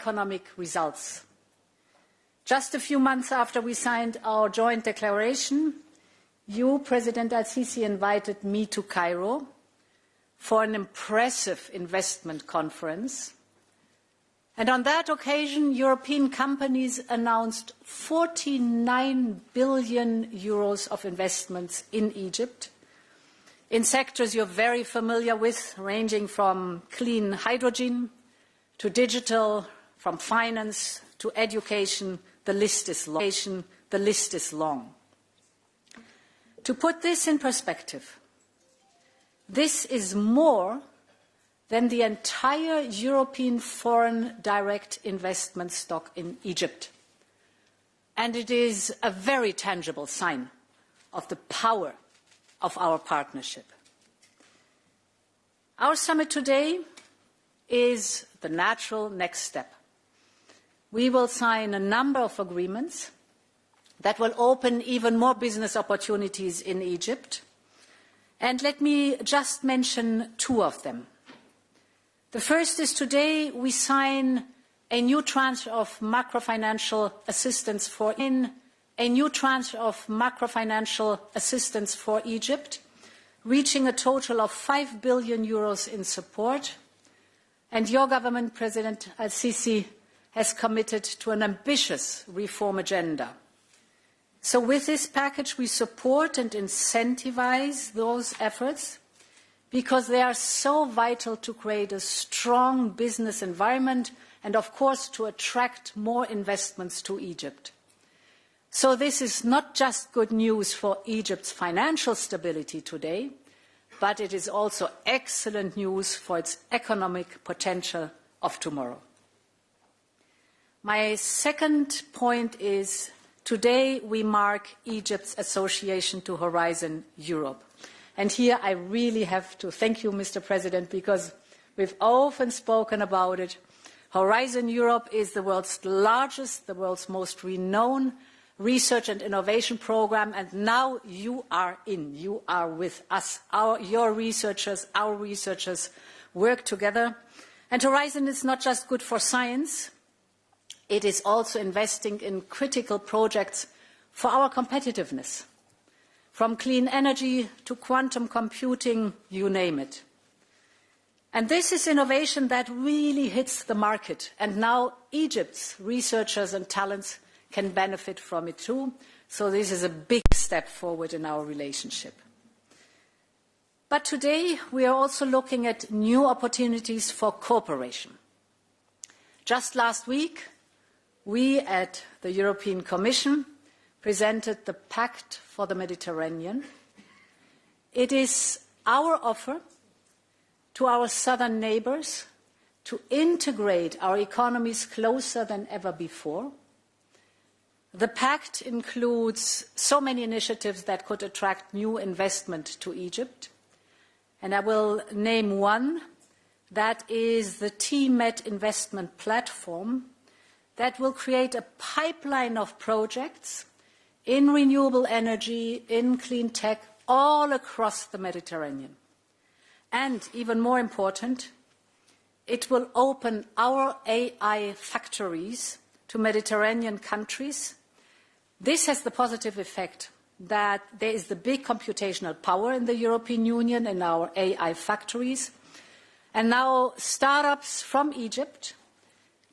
economic results. Just a few months after we signed our joint declaration, you, President El-Sisi, invited me to Cairo for an impressive investment conference. And on that occasion, European companies announced 49 billion euros of investments in Egypt, in sectors you're very familiar with, ranging from clean hydrogen to digital, from finance to education. The list is long. To put this in perspective, this is more than the entire European foreign direct investment stock in Egypt. And it is a very tangible sign of the power of our partnership. Our summit today is the natural next step. We will sign a number of agreements that will open even more business opportunities in Egypt. And let me just mention two of them. The first is today we sign a new tranche of macrofinancial assistance for Egypt, reaching a total of 5 billion euros in support. And your government, President El-Sisi, has committed to an ambitious reform agenda. So with this package, we support and incentivize those efforts because they are so vital to create a strong business environment and, of course, to attract more investments to Egypt. So this is not just good news for Egypt's financial stability today, but it is also excellent news for its economic potential of tomorrow. My second point is today we mark Egypt's association to Horizon Europe. And here I really have to thank you, Mr. President, because we've often spoken about it. Horizon Europe is the world's largest, the world's most renowned research and innovation program, and now you are in. You are with us. Your researchers, our researchers work together. And Horizon is not just good for science, it is also investing in critical projects for our competitiveness. From clean energy to quantum computing, you name it. And this is innovation that really hits the market. And now Egypt's researchers and talents can benefit from it too. So this is a big step forward in our relationship. But today we are also looking at new opportunities for cooperation. Just last week, we at the European Commission presented the Pact for the Mediterranean. It is our offer to our southern neighbours to integrate our economies closer than ever before. The Pact includes so many initiatives that could attract new investment to Egypt. And I will name one, that is the TMED investment platform that will create a pipeline of projects in renewable energy, in clean tech, all across the Mediterranean. And even more important, it will open our AI factories to Mediterranean countries. This has the positive effect that there is the big computational power in the European Union in our AI factories. And now startups from Egypt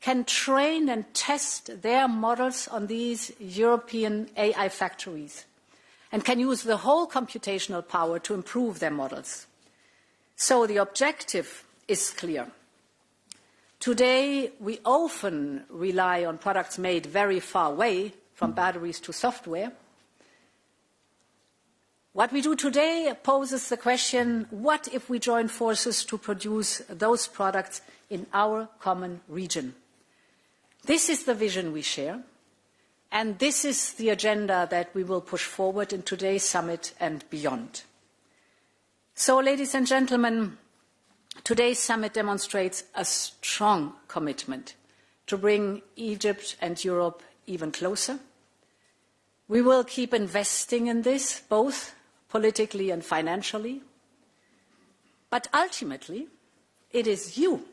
can train and test their models on these European AI factories and can use the whole computational power to improve their models. So the objective is clear. Today, we often rely on products made very far away, from batteries to software. What we do today poses the question, what if we join forces to produce those products in our common region? This is the vision we share, and this is the agenda that we will push forward in today's summit and beyond. So, ladies and gentlemen, today's summit demonstrates a strong commitment to bring Egypt and Europe even closer. We will keep investing in this, both politically and financially. But ultimately, it is you,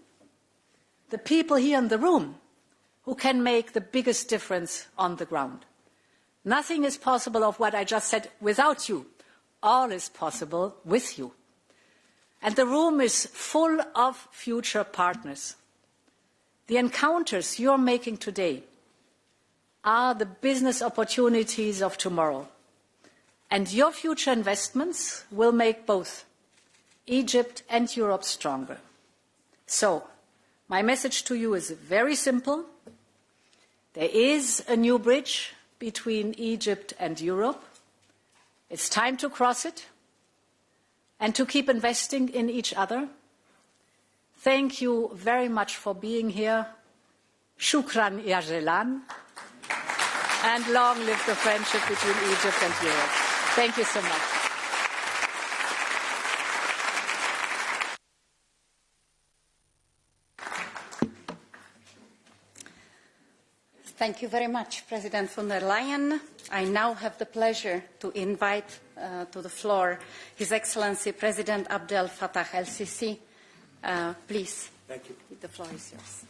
the people here in the room, who can make the biggest difference on the ground. Nothing is possible of what I just said without you. All is possible with you. And the room is full of future partners. The encounters you're making today are the business opportunities of tomorrow. And your future investments will make both Egypt and Europe stronger. So, my message to you is very simple. There is a new bridge between Egypt and Europe. It's time to cross it and to keep investing in each other. Thank you very much for being here. Shukran ya Jalan. And long live the friendship between Egypt and Europe. Thank you so much. Thank you very much, President von der Leyen. I now have the pleasure to invite to the floor His Excellency President Abdel Fattah El-Sisi. Please, thank you. The floor is yours.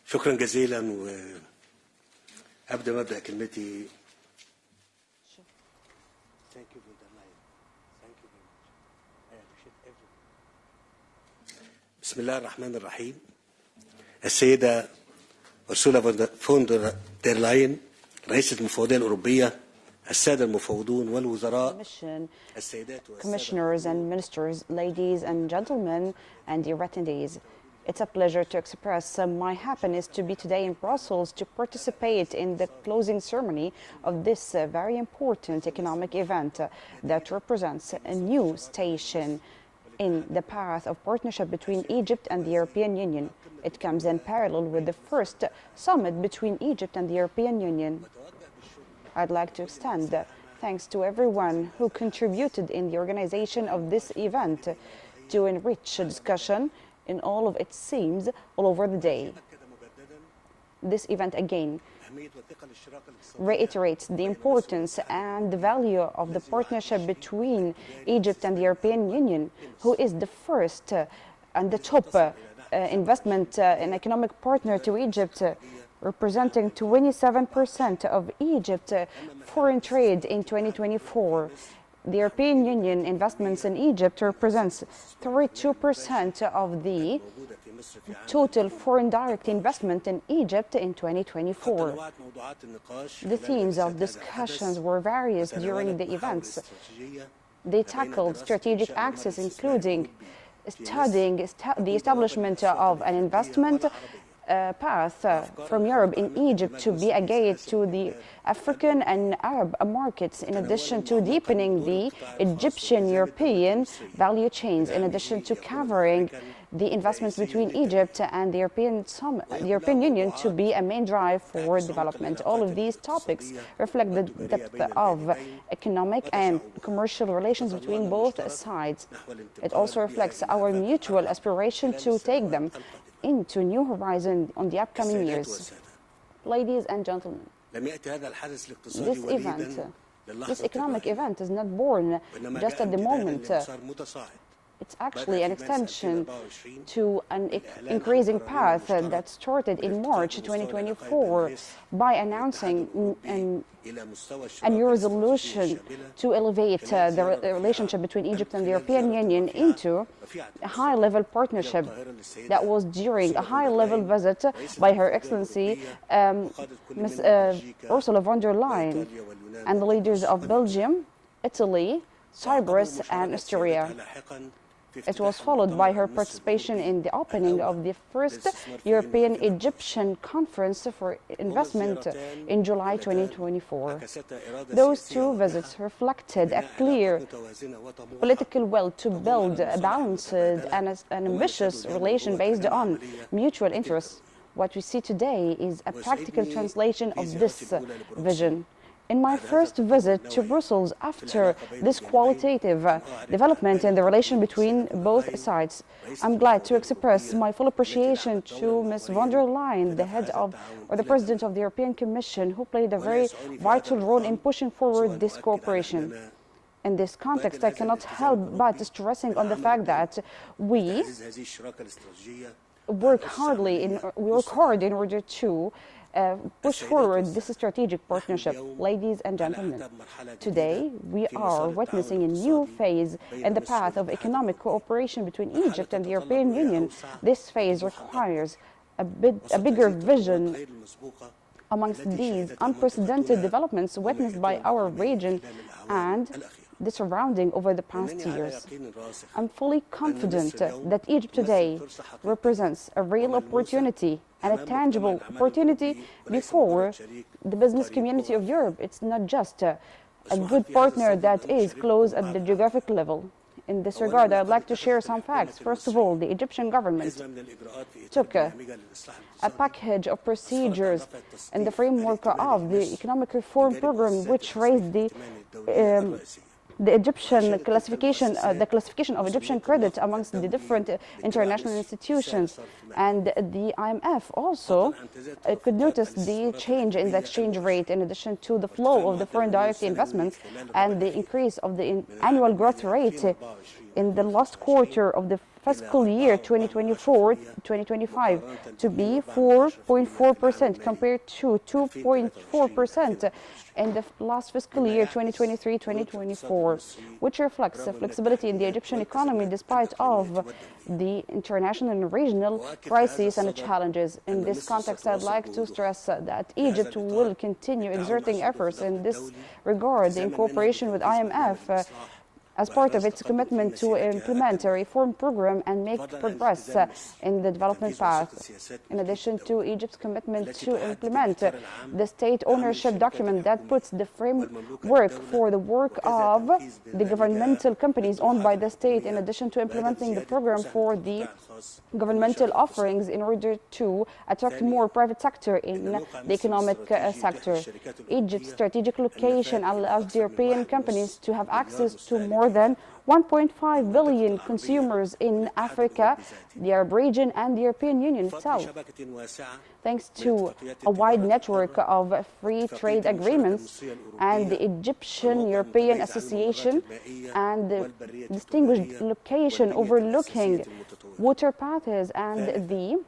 شكرا جزيلا وأبدأ مبدأ كلمتي. Thank you for the line. Thank you very much. I appreciate everything. بسم الله الرحمن الرحيم. السيدة أرسولا فون دير لاين رئيسة المفوضية الأوروبية، السادة المفوضون والوزراء، Commissioners and ministers, ladies and gentlemen, and dear attendees. It's a pleasure to express my happiness to be today in Brussels to participate in the closing ceremony of this very important economic event that represents a new station in the path of partnership between Egypt and the European Union. It comes in parallel with the first summit between Egypt and the European Union. I'd like to extend thanks to everyone who contributed in the organization of this event to enrich a discussion in all of its themes all over the day. This event again reiterates the importance and the value of the partnership between Egypt and the European Union, who is the first and the top investment and economic partner to Egypt, representing 27% of Egypt's foreign trade in 2024. The European Union investments in Egypt represents 32% of the total foreign direct investment in Egypt in 2024. The themes of discussions were various during the events. They tackled strategic axes, including studying the establishment of an investment path from Europe in Egypt to be a gate to the African and Arab markets, in addition to deepening the Egyptian-European value chains, in addition to covering the investments between Egypt and the European Union to be a main drive for development. All of these topics reflect the depth of economic and commercial relations between both sides. It also reflects our mutual aspiration to take them into new horizon on the upcoming years. Ladies and gentlemen, this event, this economic event is not born just at the moment. It's actually an extension to an increasing path that started in March 2024 by announcing a new resolution to elevate the relationship between Egypt and the European Union into a high-level partnership. That was during a high-level visit by Her Excellency Ms. Ursula von der Leyen and the leaders of Belgium, Italy, Cyprus and Austria. It was followed by her participation in the opening of the first European-Egyptian Conference for Investment in July 2024. Those two visits reflected a clear political will to build a balanced and an ambitious relation based on mutual interests. What we see today is a practical translation of this vision. In my first visit to Brussels after this qualitative development in the relation between both sides, I'm glad to express my full appreciation to Ms. von der Leyen, the head of, or the President of the European Commission, who played a very vital role in pushing forward this cooperation. In this context, I cannot help but stressing on the fact that we work hard in order to push forward this strategic partnership. Ladies and gentlemen, today we are witnessing a new phase in the path of economic cooperation between Egypt and the European Union. This phase requires a bigger vision. Amongst these unprecedented developments witnessed by our region and the surrounding over the past years, I'm fully confident that Egypt today represents a real opportunity and a tangible opportunity before the business community of Europe. It's not just a good partner that is close at the geographic level. In this regard, I'd like to share some facts. First of all, the Egyptian government took a package of procedures in the framework of the economic reform program, which raised the Egyptian classification, the classification of Egyptian credit amongst the different international institutions. And the IMF also could notice the change in the exchange rate in addition to the flow of the foreign direct investments and the increase of the annual growth rate in the last quarter of the fiscal year 2024-2025 to be 4.4% compared to 2.4% in the last fiscal year 2023-2024, which reflects the flexibility in the Egyptian economy despite of the international and regional crises and challenges. In this context, I'd like to stress that Egypt will continue exerting efforts in this regard in cooperation with IMF as part of its commitment to implement a reform program and make progress in the development path. In addition to Egypt's commitment to implement the state ownership document that puts the framework for the work of the governmental companies owned by the state, in addition to implementing the program for the governmental offerings in order to attract more private sector in the economic sector. Egypt's strategic location allows the European companies to have access to more than 1.5 billion consumers in Africa, the Arab region, and the European Union itself. Thanks to a wide network of free trade agreements and the Egyptian-European Association and the distinguished location overlooking water paths and the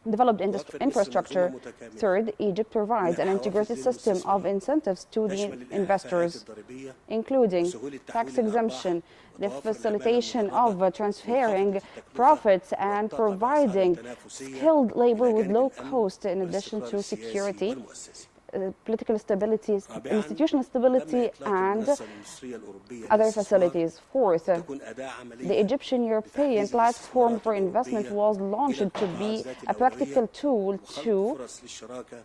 developed infrastructure. Third, Egypt provides an integrated system of incentives to the investors, including tax exemption, the facilitation of transferring profits, and providing skilled labor with low cost, in addition to security, political stability, institutional stability, and other facilities. Fourth, the Egyptian-European platform for investment was launched to be a practical tool to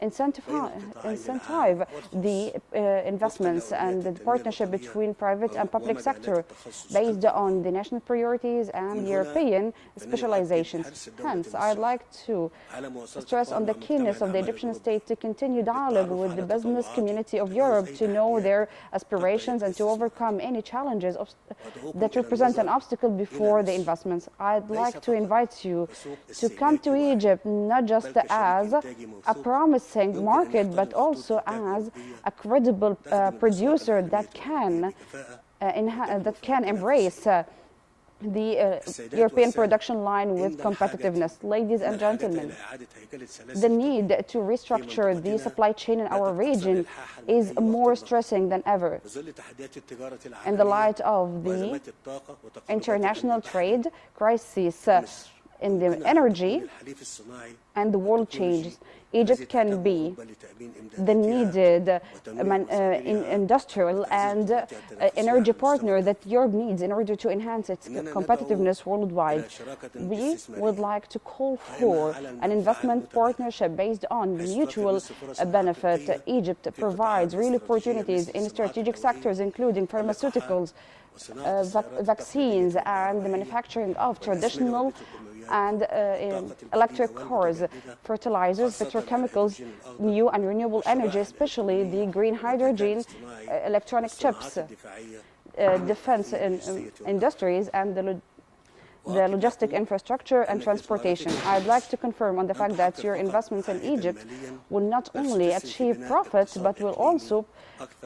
incentivize the investments and the partnership between private and public sector based on the national priorities and European specializations. Hence, I'd like to stress on the keenness of the Egyptian state to continue dialogue with the business community of Europe to know their aspirations and to overcome any challenges that represent an obstacle before the investments. I'd like to invite you to come to Egypt not just as a promising market, but also as a credible producer that can embrace the European production line with competitiveness. Ladies and gentlemen, the need to restructure the supply chain in our region is more stressing than ever. In the light of the international trade crisis in the energy and the world changes, Egypt can be the needed industrial and energy partner that Europe needs in order to enhance its competitiveness worldwide. We would like to call for an investment partnership based on mutual benefit. Egypt provides real opportunities in strategic sectors, including pharmaceuticals, vaccines, and the manufacturing of traditional and electric cars, fertilizers, petrochemicals, new and renewable energy, especially the green hydrogen, electronic chips, defense industries, and the logistic infrastructure and transportation. I'd like to confirm on the fact that your investments in Egypt will not only achieve profits, but will also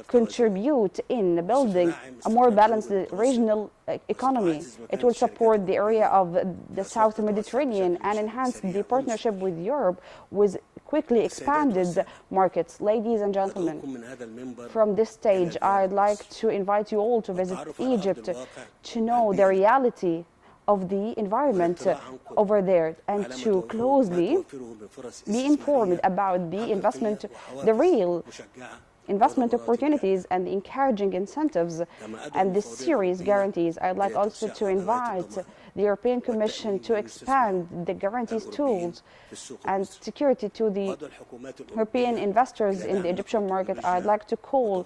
contribute in building a more balanced regional economy. It will support the area of the South Mediterranean and enhance the partnership with Europe with quickly expanded markets. Ladies and gentlemen, from this stage, I'd like to invite you all to visit Egypt to know the reality of the environment over there and to closely be informed about the investment, the real investment opportunities and the encouraging incentives and the serious guarantees. I'd like also to invite the European Commission to expand the guarantees tools and security to the European investors in the Egyptian market. I'd like to call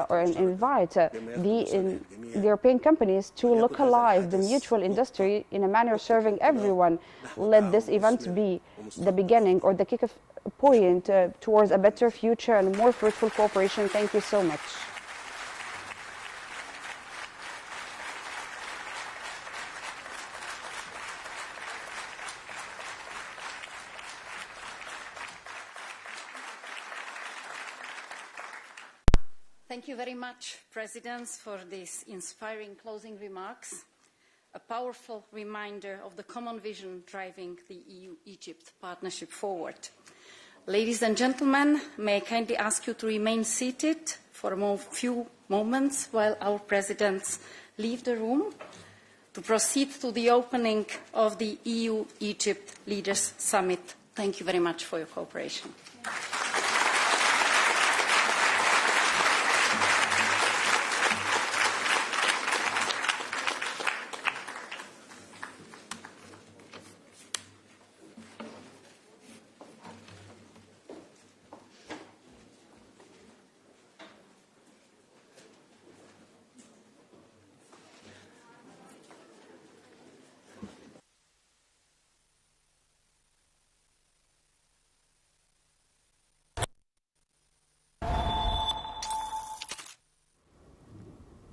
or invite the European companies to localize the mutual industry in a manner serving everyone. Let this event be the beginning or the kick-off point towards a better future and more fruitful cooperation. Thank you so much. Thank you very much, Presidents, for these inspiring closing remarks. A powerful reminder of the common vision driving the EU-Egypt partnership forward. Ladies and gentlemen, may I kindly ask you to remain seated for a few moments while our presidents leave the room to proceed to the opening of the EU-Egypt Leaders Summit. Thank you very much for your cooperation.